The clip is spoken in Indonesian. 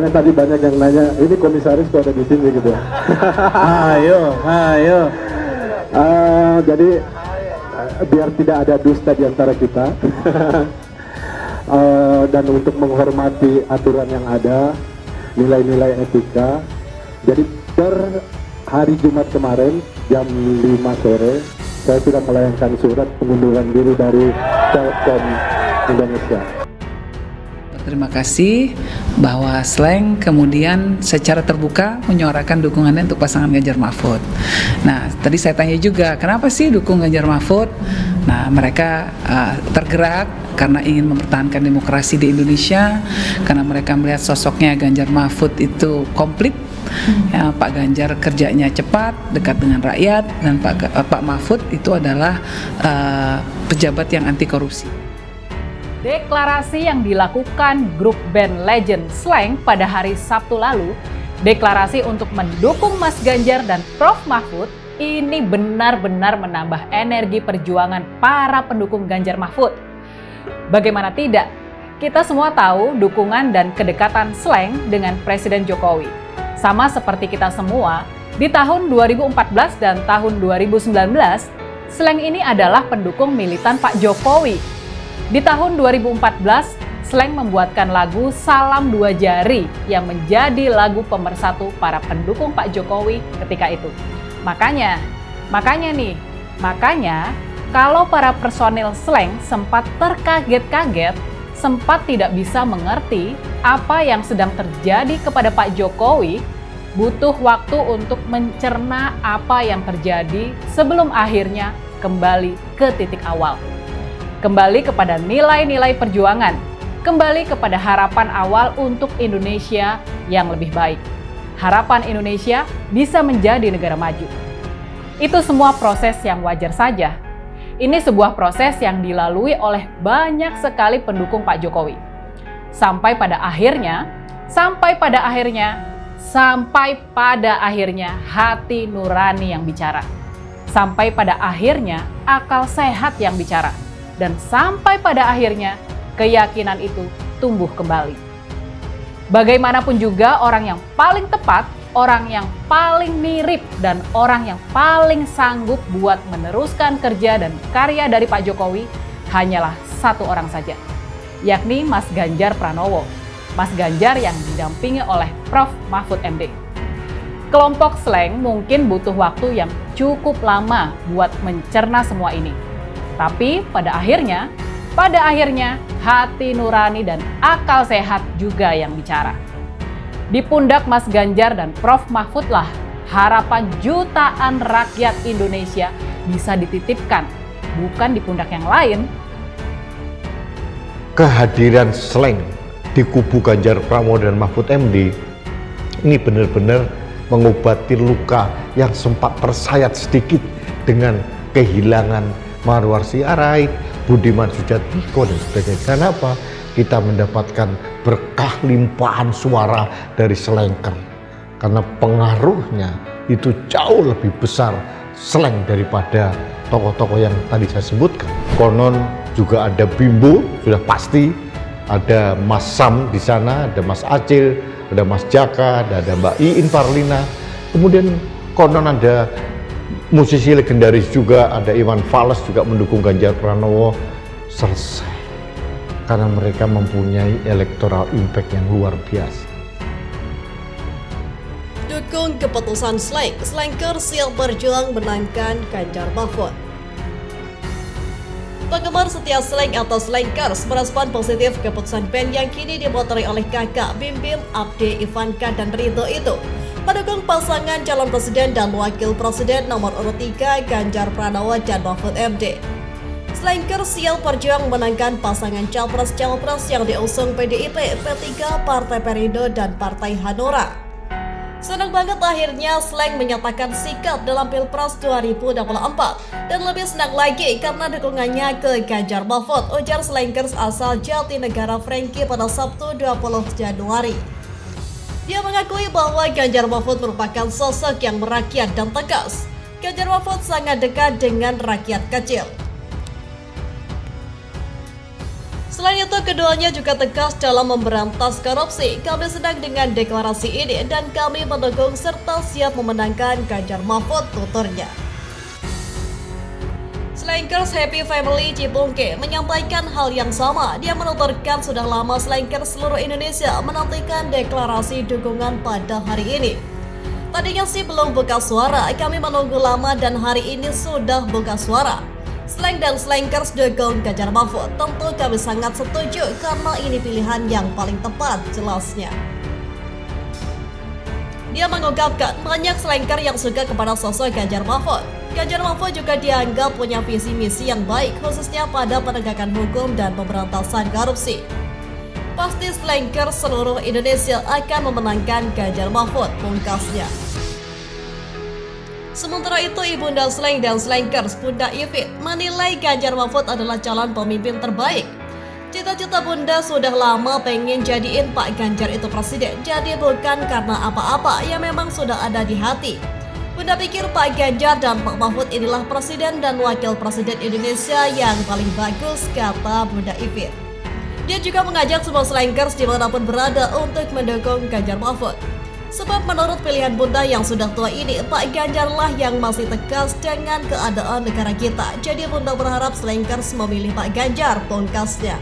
Makanya tadi banyak yang nanya, ini komisaris kok ada di sini gitu. Ayo. Jadi biar tidak ada dusta di antara kita. Dan untuk menghormati aturan yang ada, nilai-nilai etika. Jadi per hari Jumat kemarin jam 5 sore saya sudah melayangkan surat pengunduran diri dari Telkom Indonesia. Terima kasih bahwa Slank kemudian secara terbuka menyuarakan dukungannya untuk pasangan Ganjar Mahfud. Nah, tadi saya tanya juga, kenapa sih dukung Ganjar Mahfud? Nah, mereka tergerak karena ingin mempertahankan demokrasi di Indonesia, karena mereka melihat sosoknya Ganjar Mahfud itu komplit. Ya, Pak Ganjar kerjanya cepat, dekat dengan rakyat, dan Pak Mahfud itu adalah pejabat yang anti korupsi. Deklarasi yang dilakukan grup band legend Slank pada hari Sabtu lalu, deklarasi untuk mendukung Mas Ganjar dan Prof Mahfud, ini benar-benar menambah energi perjuangan para pendukung Ganjar Mahfud. Bagaimana tidak? Kita semua tahu dukungan dan kedekatan Slank dengan Presiden Jokowi. Sama seperti kita semua, di tahun 2014 dan tahun 2019, Slank ini adalah pendukung militan Pak Jokowi. Di tahun 2014, Slank membuatkan lagu Salam Dua Jari yang menjadi lagu pemersatu para pendukung Pak Jokowi ketika itu. Makanya kalau para personil Slank sempat terkaget-kaget, sempat tidak bisa mengerti apa yang sedang terjadi kepada Pak Jokowi, butuh waktu untuk mencerna apa yang terjadi sebelum akhirnya kembali ke titik awal. Kembali kepada nilai-nilai perjuangan, kembali kepada harapan awal untuk Indonesia yang lebih baik. Harapan Indonesia bisa menjadi negara maju. Itu semua proses yang wajar saja. Ini sebuah proses yang dilalui oleh banyak sekali pendukung Pak Jokowi. Sampai pada akhirnya hati nurani yang bicara. Sampai pada akhirnya akal sehat yang bicara. Dan sampai pada akhirnya keyakinan itu tumbuh kembali. Bagaimanapun juga orang yang paling tepat, orang yang paling mirip, dan orang yang paling sanggup buat meneruskan kerja dan karya dari Pak Jokowi hanyalah satu orang saja, yakni Mas Ganjar Pranowo. Mas Ganjar yang didampingi oleh Prof Mahfud MD. Kelompok Slank mungkin butuh waktu yang cukup lama buat mencerna semua ini. Tapi pada akhirnya hati nurani dan akal sehat juga yang bicara. Di pundak Mas Ganjar dan Prof Mahfud lah harapan jutaan rakyat Indonesia bisa dititipkan, bukan di pundak yang lain. Kehadiran Slank di kubu Ganjar Pranowo dan Mahfud MD ini benar-benar mengobati luka yang sempat tersayat sedikit dengan kehilangan Marwar Siarait, Budiman Sujatmiko dan sebagainya. Kenapa? Kita mendapatkan berkah limpahan suara dari Slanker. Karena pengaruhnya itu jauh lebih besar Slank daripada tokoh-tokoh yang tadi saya sebutkan. Konon juga ada Bimbo, sudah pasti. Ada Mas Sam di sana, ada Mas Acil, ada Mas Jaka, ada Mbak Iin Parlina. Kemudian konon ada musisi legendaris juga, ada Iwan Fals juga mendukung Ganjar Pranowo. Selesai. Karena mereka mempunyai electoral impact yang luar biasa. Dukung keputusan Slank, Slankers siap berjuang menangkan Ganjar Mahfud. Penggemar setia Slank atau Slankers merespon positif keputusan band yang kini dimotori oleh kakak Bim Bim, Abdi, Ivanka, dan Ridho itu mendukung pasangan calon presiden dan wakil presiden nomor urut 3 Ganjar Pranowo dan Mahfud MD. Slankers siap berjuang menangkan pasangan capres-cawapres yang diusung PDIP, P3, Partai Perindo, dan Partai Hanura. Senang banget akhirnya Slank menyatakan sikap dalam Pilpres 2024 dan lebih senang lagi karena dukungannya ke Ganjar Mahfud, ujar Slankers asal Jatinegara Franky pada Sabtu 20 Januari. Dia mengakui bahwa Ganjar Mahfud merupakan sosok yang merakyat dan tegas. Ganjar Mahfud sangat dekat dengan rakyat kecil. Selain itu, keduanya juga tegas dalam memberantas korupsi. Kami senang dengan deklarasi ini dan kami mendukung serta siap memenangkan Ganjar Mahfud, tuturnya. Slankers Happy Family Cipongke menyampaikan hal yang sama. Dia menuturkan sudah lama Slankers seluruh Indonesia menantikan deklarasi dukungan pada hari ini. Tadinya sih belum buka suara, kami menunggu lama dan hari ini sudah buka suara. Slank dan Slankers dukung Ganjar Mahfud. Tentu kami sangat setuju karena ini pilihan yang paling tepat, jelasnya. Dia mengungkapkan banyak Slanker yang suka kepada sosok Ganjar Mahfud. Ganjar Mahfud juga dianggap punya visi misi yang baik, khususnya pada penegakan hukum dan pemberantasan korupsi. Pasti Slankers seluruh Indonesia akan memenangkan Ganjar Mahfud, pungkasnya. Sementara itu, Ibunda Slank dan Slankers Bunda Ivit menilai Ganjar Mahfud adalah calon pemimpin terbaik. Cita-cita Bunda sudah lama pengen jadiin Pak Ganjar itu presiden, jadi bukan karena apa-apa, ya memang sudah ada di hati. Bunda pikir Pak Ganjar dan Pak Mahfud inilah presiden dan wakil presiden Indonesia yang paling bagus, kata Bunda Ivit. Dia juga mengajak semua Slankers dimanapun berada untuk mendukung Ganjar Mahfud. Sebab menurut pilihan Bunda yang sudah tua ini, Pak Ganjarlah yang masih tegas dengan keadaan negara kita. Jadi Bunda berharap Slankers memilih Pak Ganjar, pungkasnya.